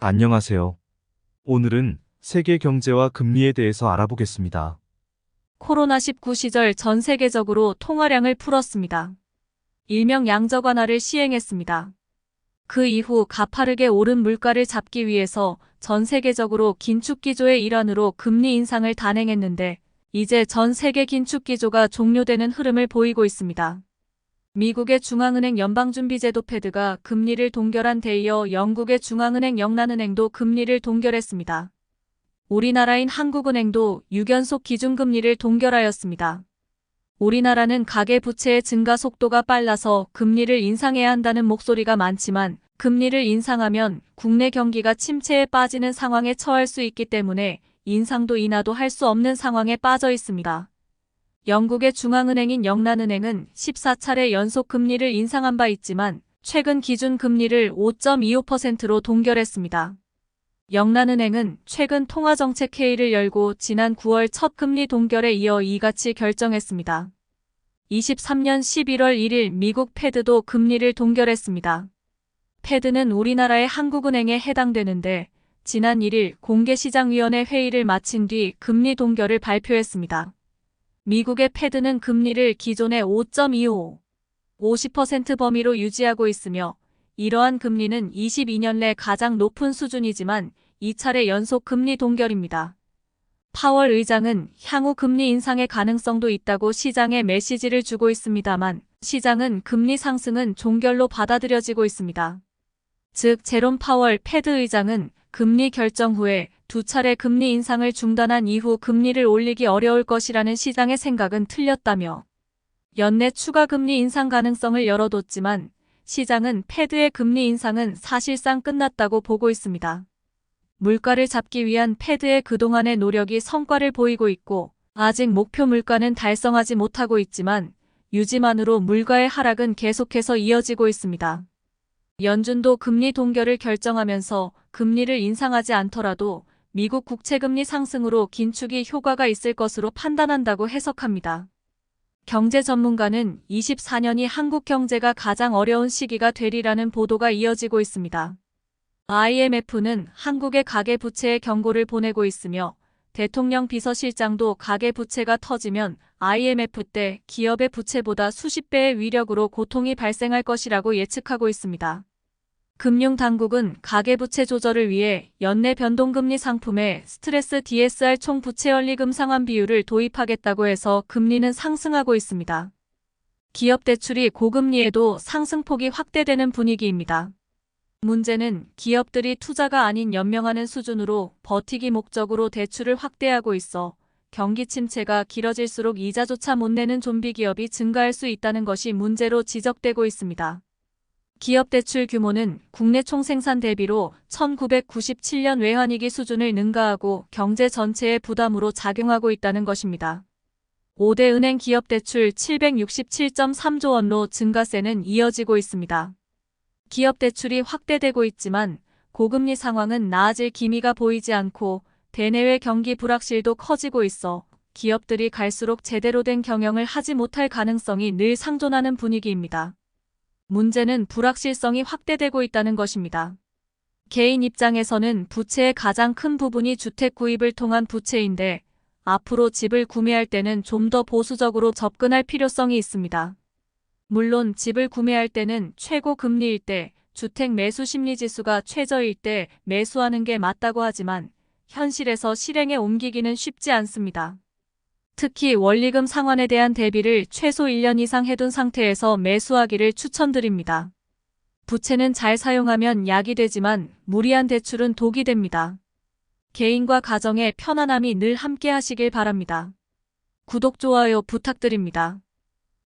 안녕하세요. 오늘은 세계 경제와 금리에 대해서 알아보겠습니다. 코로나19 시절 전 세계적으로 통화량을 풀었습니다. 일명 양적 완화를 시행했습니다. 그 이후 가파르게 오른 물가를 잡기 위해서 전 세계적으로 긴축 기조의 일환으로 금리 인상을 단행했는데 이제 전 세계 긴축 기조가 종료되는 흐름을 보이고 있습니다. 미국의 중앙은행 연방준비제도 패드가 금리를 동결한 데 이어 영국의 중앙은행 영란은행도 금리를 동결했습니다. 우리나라인 한국은행도 6연속 기준금리를 동결하였습니다. 우리나라는 가계부채의 증가 속도가 빨라서 금리를 인상해야 한다는 목소리가 많지만 금리를 인상하면 국내 경기가 침체에 빠지는 상황에 처할 수 있기 때문에 인상도 인하도 할 수 없는 상황에 빠져 있습니다. 영국의 중앙은행인 영란은행은 14차례 연속 금리를 인상한 바 있지만 최근 기준금리를 5.25%로 동결했습니다. 영란은행은 최근 통화정책회의를 열고 지난 9월 첫 금리 동결에 이어 이같이 결정했습니다. 23년 11월 1일 미국 패드도 금리를 동결했습니다. 패드는 우리나라의 한국은행에 해당되는데 지난 1일 공개시장위원회 회의를 마친 뒤 금리 동결을 발표했습니다. 미국의 패드는 금리를 기존의 5.25, 50% 범위로 유지하고 있으며 이러한 금리는 22년 내 가장 높은 수준이지만 2차례 연속 금리 동결입니다. 파월 의장은 향후 금리 인상의 가능성도 있다고 시장에 메시지를 주고 있습니다만 시장은 금리 상승은 종결로 받아들여지고 있습니다. 즉 제롬 파월 패드 의장은 금리 결정 후에 2차례 금리 인상을 중단한 이후 금리를 올리기 어려울 것이라는 시장의 생각은 틀렸다며 연내 추가 금리 인상 가능성을 열어뒀지만 시장은 패드의 금리 인상은 사실상 끝났다고 보고 있습니다. 물가를 잡기 위한 패드의 그동안의 노력이 성과를 보이고 있고 아직 목표 물가는 달성하지 못하고 있지만 유지만으로 물가의 하락은 계속해서 이어지고 있습니다. 연준도 금리 동결을 결정하면서 금리를 인상하지 않더라도 미국 국채금리 상승으로 긴축이 효과가 있을 것으로 판단한다고 해석합니다. 경제 전문가는 24년이 한국 경제가 가장 어려운 시기가 되리라는 보도가 이어지고 있습니다. IMF는 한국의 가계부채에 경고를 보내고 있으며 대통령 비서실장도 가계부채가 터지면 IMF 때 기업의 부채보다 수십 배의 위력으로 고통이 발생할 것이라고 예측하고 있습니다. 금융당국은 가계부채 조절을 위해 연내 변동금리 상품에 스트레스 DSR 총 부채연리금 상환 비율을 도입하겠다고 해서 금리는 상승하고 있습니다. 기업 대출이 고금리에도 상승폭이 확대되는 분위기입니다. 문제는 기업들이 투자가 아닌 연명하는 수준으로 버티기 목적으로 대출을 확대하고 있어 경기 침체가 길어질수록 이자조차 못 내는 좀비 기업이 증가할 수 있다는 것이 문제로 지적되고 있습니다. 기업 대출 규모는 국내 총생산 대비로 1997년 외환위기 수준을 능가하고 경제 전체의 부담으로 작용하고 있다는 것입니다. 5대 은행 기업 대출 767.3조 원로 증가세는 이어지고 있습니다. 기업 대출이 확대되고 있지만 고금리 상황은 나아질 기미가 보이지 않고 대내외 경기 불확실도 커지고 있어 기업들이 갈수록 제대로 된 경영을 하지 못할 가능성이 늘 상존하는 분위기입니다. 문제는 불확실성이 확대되고 있다는 것입니다. 개인 입장에서는 부채의 가장 큰 부분이 주택 구입을 통한 부채인데 앞으로 집을 구매할 때는 좀 더 보수적으로 접근할 필요성이 있습니다. 물론 집을 구매할 때는 최고 금리일 때, 주택 매수 심리지수가 최저일 때 매수하는 게 맞다고 하지만 현실에서 실행에 옮기기는 쉽지 않습니다. 특히 원리금 상환에 대한 대비를 최소 1년 이상 해둔 상태에서 매수하기를 추천드립니다. 부채는 잘 사용하면 약이 되지만 무리한 대출은 독이 됩니다. 개인과 가정의 편안함이 늘 함께 하시길 바랍니다. 구독, 좋아요 부탁드립니다.